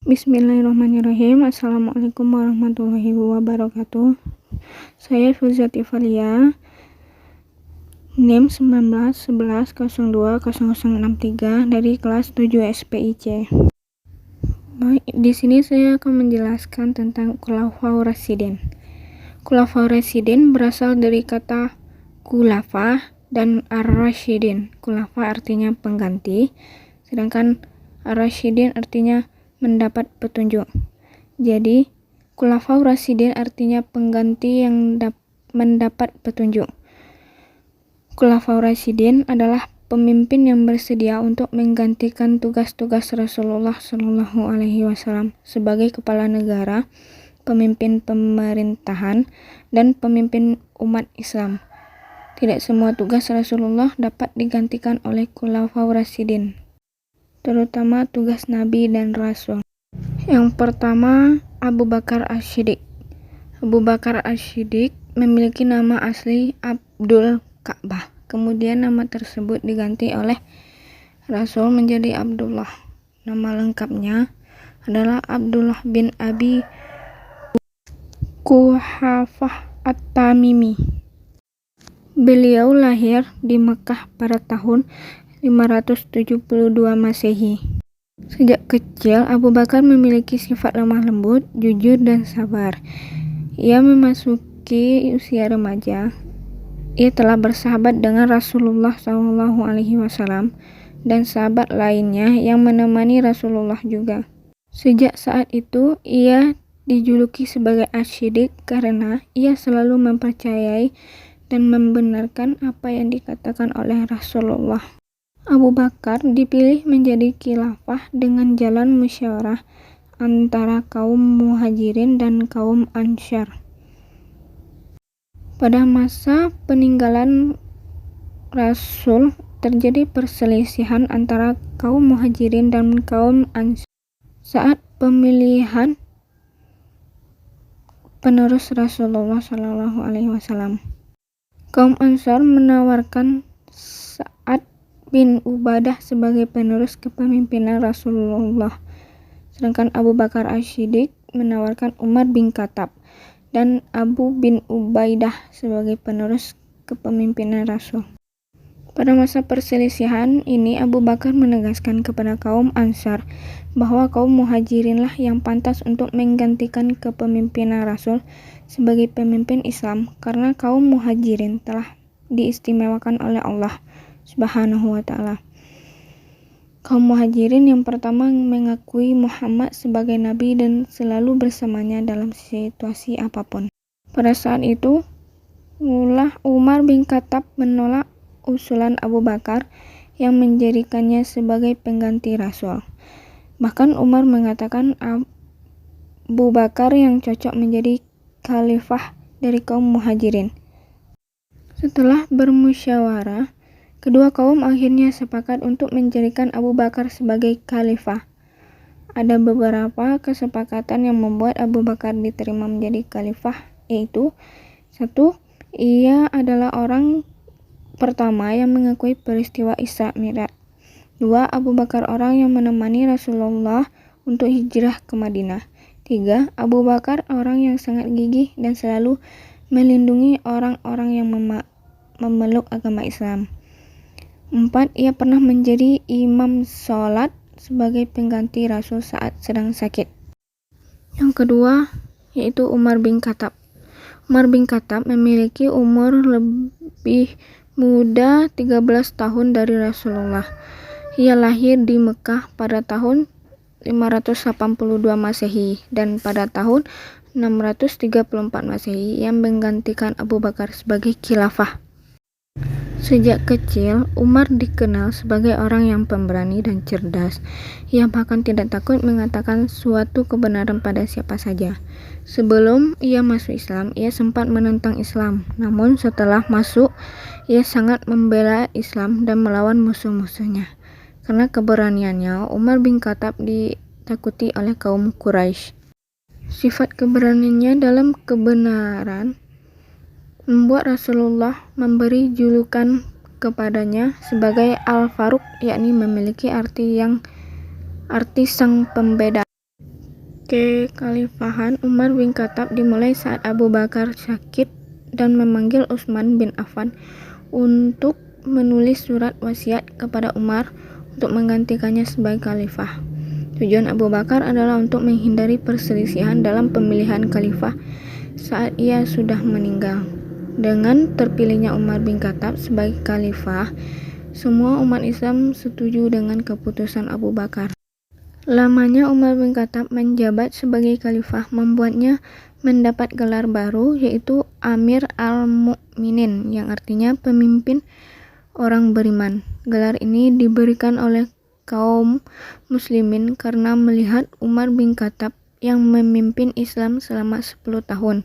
Bismillahirrahmanirrahim. Assalamualaikum warahmatullahi wabarakatuh. Saya Fuzati Falia, NIM 1911020063 dari kelas 7 SPIC. Baik, di sini saya akan menjelaskan tentang Khulafaur Rasyidin. Khulafaur Rasyidin berasal dari kata khulafa dan ar-rasyidin. Khulafa artinya pengganti, sedangkan ar-rasyidin artinya mendapat petunjuk. Jadi, Khulafaur Rasyidin artinya pengganti yang mendapat petunjuk. Khulafaur Rasyidin adalah pemimpin yang bersedia untuk menggantikan tugas-tugas Rasulullah Shallallahu Alaihi Wasallam sebagai kepala negara, pemimpin pemerintahan, dan pemimpin umat Islam. Tidak semua tugas Rasulullah dapat digantikan oleh Khulafaur Rasyidin, terutama tugas Nabi dan Rasul. Yang pertama, Abu Bakar Asy-Siddiq. Abu Bakar Asy-Siddiq memiliki nama asli Abdul Ka'bah. Kemudian nama tersebut diganti oleh Rasul menjadi Abdullah. Nama lengkapnya adalah Abdullah bin Abi Quhafah At-Tamimi. Beliau lahir di Mekah pada tahun 572 Masehi. Sejak kecil, Abu Bakar memiliki sifat lemah lembut, jujur, dan sabar. Ia memasuki usia remaja. Ia telah bersahabat dengan Rasulullah SAW dan sahabat lainnya yang menemani Rasulullah juga. Sejak saat itu, ia dijuluki sebagai Asy-Siddiq karena ia selalu mempercayai dan membenarkan apa yang dikatakan oleh Rasulullah. Abu Bakar dipilih menjadi khilafah dengan jalan musyawarah antara kaum Muhajirin dan kaum Ansyar. Pada masa peninggalan Rasul, terjadi perselisihan antara kaum Muhajirin dan kaum Ansyar saat pemilihan penerus Rasulullah Shallallahu Alaihi Wasallam. Kaum Ansyar menawarkan Sa'ad bin Ubadah sebagai penerus kepemimpinan Rasulullah, sedangkan Abu Bakar Asy-Siddiq menawarkan Umar bin Khattab dan Abu bin Ubaidah sebagai penerus kepemimpinan Rasul. Pada masa perselisihan ini, Abu Bakar menegaskan kepada kaum Ansyar bahwa kaum Muhajirinlah yang pantas untuk menggantikan kepemimpinan Rasul sebagai pemimpin Islam, karena kaum Muhajirin telah diistimewakan oleh Allah Subhanahu wa Ta'ala. Kaum Muhajirin yang pertama mengakui Muhammad sebagai nabi dan selalu bersamanya dalam situasi apapun. Pada saat itu, Umar bin Khattab menolak usulan Abu Bakar yang menjadikannya sebagai pengganti Rasul. Bahkan Umar mengatakan Abu Bakar yang cocok menjadi khalifah dari kaum Muhajirin. Setelah bermusyawarah, kedua kaum akhirnya sepakat untuk menjadikan Abu Bakar sebagai khalifah. Ada beberapa kesepakatan yang membuat Abu Bakar diterima menjadi khalifah, yaitu: 1. Ia adalah orang pertama yang mengakui peristiwa Isra Mi'raj. 2. Abu Bakar orang yang menemani Rasulullah untuk hijrah ke Madinah. 3. Abu Bakar orang yang sangat gigih dan selalu melindungi orang-orang yang memeluk agama Islam. 4. Ia pernah menjadi imam sholat sebagai pengganti Rasul saat sedang sakit. Yang kedua, yaitu Umar bin Khattab. Umar bin Khattab memiliki umur lebih muda 13 tahun dari Rasulullah. Ia lahir di Mekah pada tahun 582 Masehi dan pada tahun 634 Masehi yang menggantikan Abu Bakar sebagai khilafah. Sejak kecil, Umar dikenal sebagai orang yang pemberani dan cerdas. Ia bahkan tidak takut mengatakan suatu kebenaran pada siapa saja. Sebelum ia masuk Islam, ia sempat menentang Islam. Namun setelah masuk, ia sangat membela Islam dan melawan musuh-musuhnya. Karena keberaniannya, Umar bin Khattab ditakuti oleh kaum Quraisy. Sifat keberaniannya dalam kebenaran membuat Rasulullah memberi julukan kepadanya sebagai Al-Faruq, yakni memiliki arti sang pembeda. Kekhalifahan Umar bin Khattab dimulai saat Abu Bakar sakit dan memanggil Utsman bin Affan untuk menulis surat wasiat kepada Umar untuk menggantikannya sebagai khalifah. Tujuan Abu Bakar adalah untuk menghindari perselisihan dalam pemilihan khalifah saat ia sudah meninggal. Dengan terpilihnya Umar bin Khattab sebagai khalifah, semua umat Islam setuju dengan keputusan Abu Bakar. Lamanya Umar bin Khattab menjabat sebagai khalifah membuatnya mendapat gelar baru, yaitu Amir al-Mu'minin, yang artinya pemimpin orang beriman. Gelar ini diberikan oleh kaum muslimin karena melihat Umar bin Khattab yang memimpin Islam selama 10 tahun.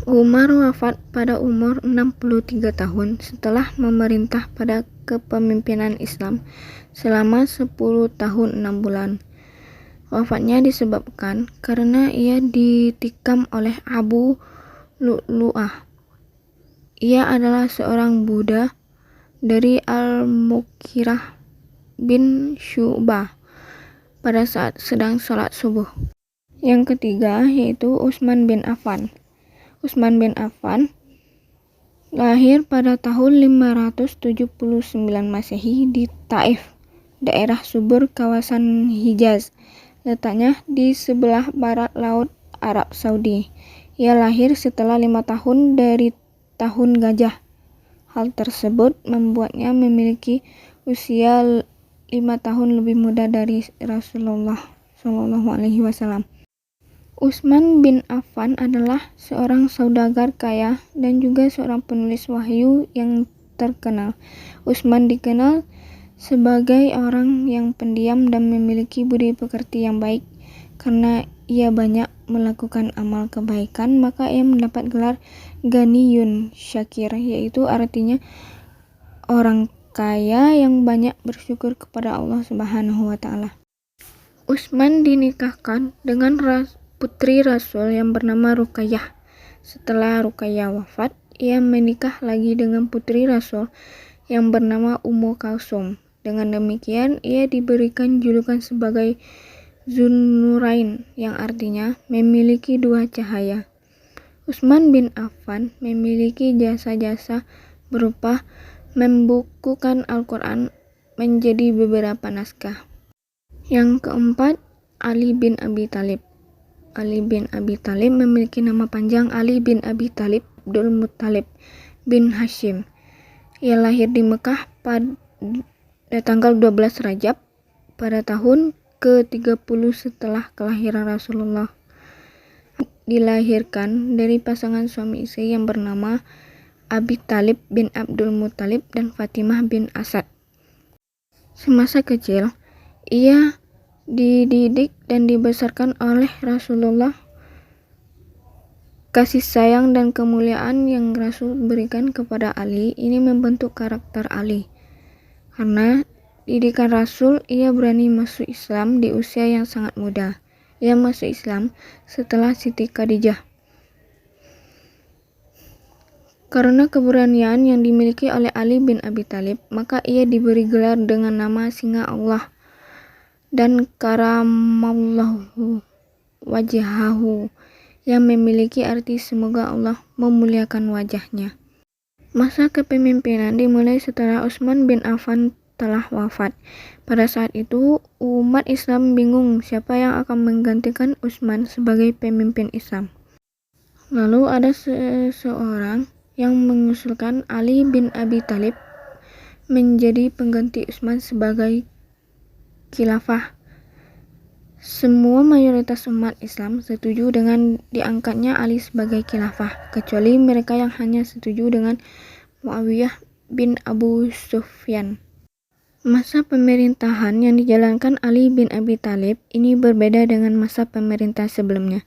Umar wafat pada umur 63 tahun setelah memerintah pada kepemimpinan Islam selama 10 tahun 6 bulan. Wafatnya disebabkan karena ia ditikam oleh Abu Lu'lu'ah. Ia adalah seorang budak dari Al-Mughirah bin Syu'bah pada saat sedang sholat subuh. Yang ketiga yaitu Utsman bin Affan. Utsman bin Affan lahir pada tahun 579 Masehi di Taif, daerah subur kawasan Hijaz. Letaknya di sebelah barat laut Arab Saudi. Ia lahir setelah 5 tahun dari tahun gajah. Hal tersebut membuatnya memiliki usia 5 tahun lebih muda dari Rasulullah SAW. Utsman bin Affan adalah seorang saudagar kaya dan juga seorang penulis wahyu yang terkenal. Utsman dikenal sebagai orang yang pendiam dan memiliki budi pekerti yang baik. Karena ia banyak melakukan amal kebaikan, maka ia mendapat gelar Ghaniyun Syakir, yaitu artinya orang kaya yang banyak bersyukur kepada Allah Subhanahu wa taala. Utsman dinikahkan dengan putri Rasul yang bernama Ruqayyah. Setelah Ruqayyah wafat, ia menikah lagi dengan putri Rasul yang bernama Ummu Kalsum. Dengan demikian, ia diberikan julukan sebagai Zunnurain, yang artinya memiliki dua cahaya. Utsman bin Affan memiliki jasa-jasa berupa membukukan Al-Quran menjadi beberapa naskah. Yang keempat, Ali bin Abi Thalib. Ali bin Abi Thalib memiliki nama panjang Ali bin Abi Thalib Abdul Muttalib bin Hashim. Ia lahir di Mekah pada tanggal 12 Rajab pada tahun ke-30 setelah kelahiran Rasulullah. Dilahirkan dari pasangan suami istri yang bernama Abi Thalib bin Abdul Muttalib dan Fatimah bin Asad. Semasa kecil, ia dididik dan dibesarkan oleh Rasulullah. Kasih sayang dan kemuliaan yang Rasul berikan kepada Ali ini membentuk karakter Ali. Karena didikan Rasul, ia berani masuk Islam di usia yang sangat muda. Ia masuk Islam setelah Siti Khadijah. Karena keberanian yang dimiliki oleh Ali bin Abi Thalib, maka ia diberi gelar dengan nama Singa Allah dan karamallahu wajhahu, yang memiliki arti semoga Allah memuliakan wajahnya. Masa kepemimpinan dimulai setelah Utsman bin Affan telah wafat. Pada saat itu, umat Islam bingung siapa yang akan menggantikan Utsman sebagai pemimpin Islam. Lalu ada seseorang yang mengusulkan Ali bin Abi Thalib menjadi pengganti Utsman sebagai khilafah. Semua mayoritas umat Islam setuju dengan diangkatnya Ali sebagai khilafah, kecuali mereka yang hanya setuju dengan Muawiyah bin Abu Sufyan. Masa pemerintahan yang dijalankan Ali bin Abi Thalib ini berbeda dengan masa pemerintah sebelumnya,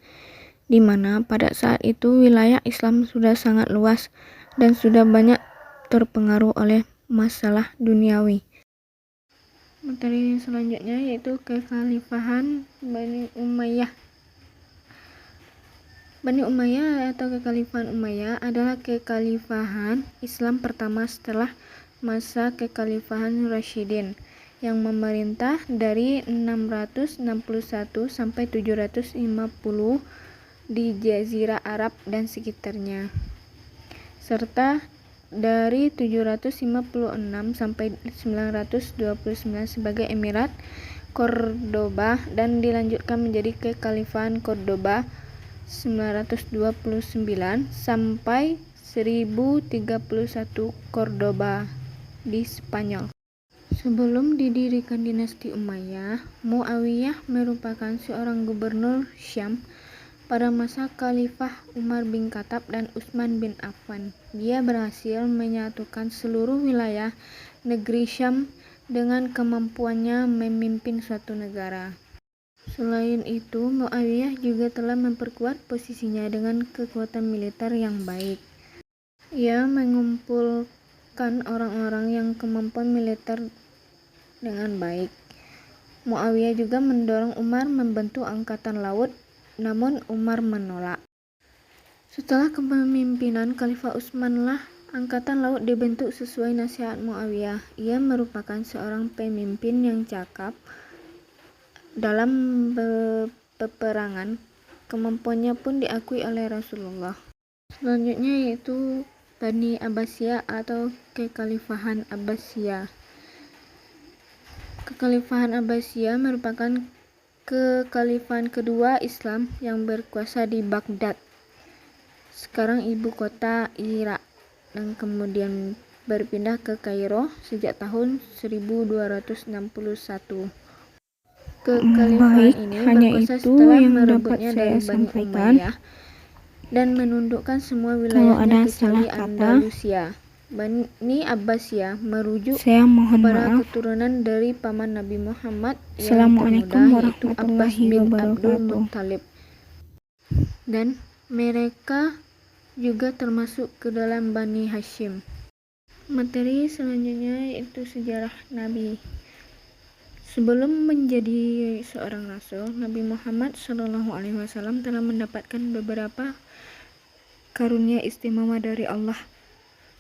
di mana pada saat itu wilayah Islam sudah sangat luas dan sudah banyak terpengaruh oleh masalah duniawi. Materi selanjutnya yaitu kekhalifahan Bani Umayyah. Bani Umayyah atau kekhalifahan Umayyah adalah kekhalifahan Islam pertama setelah masa kekhalifahan Rasyidin yang memerintah dari 661 sampai 750 di Jazirah Arab dan sekitarnya, serta dari 756 sampai 929 sebagai Emirat Cordoba dan dilanjutkan menjadi Kekhalifahan Cordoba 929 sampai 1031 Cordoba di Spanyol. Sebelum didirikan dinasti Umayyah, Muawiyah merupakan seorang gubernur Syam pada masa Khalifah Umar bin Khattab dan Utsman bin Affan. Dia berhasil menyatukan seluruh wilayah negeri Syam dengan kemampuannya memimpin suatu negara. Selain itu, Muawiyah juga telah memperkuat posisinya dengan kekuatan militer yang baik. Ia mengumpulkan orang-orang yang kemampuan militer dengan baik. Muawiyah juga mendorong Umar membentuk angkatan laut, namun Umar menolak. Setelah kepemimpinan Khalifah Utsman lah angkatan laut dibentuk sesuai nasihat Muawiyah. Ia merupakan seorang pemimpin yang cakap dalam peperangan. Kemampuannya pun diakui oleh Rasulullah. Selanjutnya yaitu Bani Abbasiyah atau Kekhalifahan Abbasiyah. Kekhalifahan Abbasiyah merupakan kekhalifahan kedua Islam yang berkuasa di Baghdad, sekarang ibu kota Irak, dan kemudian berpindah ke Kairo sejak tahun 1261. Kekhalifahan ini berkuasa setelah merebutnya dari Bani Umayyah dan menundukkan semua wilayahnya kecuali Andalusia. Bani Abbasiyah merujuk kepada keturunan dari paman Nabi Muhammad yang termuda, yaitu Abbas bin Abdul Muttalib, dan mereka juga termasuk ke dalam Bani Hashim. Materi selanjutnya yaitu sejarah Nabi. Sebelum menjadi seorang rasul, Nabi Muhammad SAW telah mendapatkan beberapa karunia istimewa dari Allah,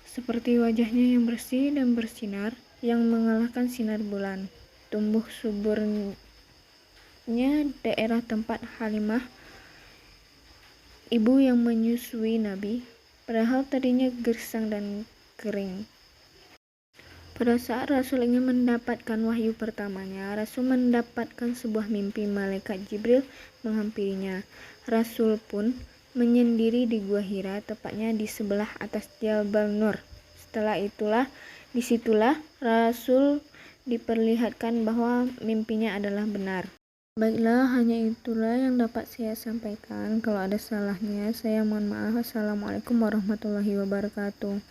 seperti wajahnya yang bersih dan bersinar yang mengalahkan sinar bulan, tumbuh suburnya daerah tempat Halimah, ibu yang menyusui Nabi, padahal tadinya gersang dan kering. Pada saat Rasul ingin mendapatkan wahyu pertamanya, Rasul mendapatkan sebuah mimpi malaikat Jibril menghampirinya. Rasul pun menyendiri di Gua Hira, tepatnya di sebelah atas Jabal Nur. Disitulah Rasul diperlihatkan bahwa mimpinya adalah benar. Baiklah, hanya itulah yang dapat saya sampaikan. Kalau ada salahnya, saya mohon maaf. Assalamualaikum warahmatullahi wabarakatuh.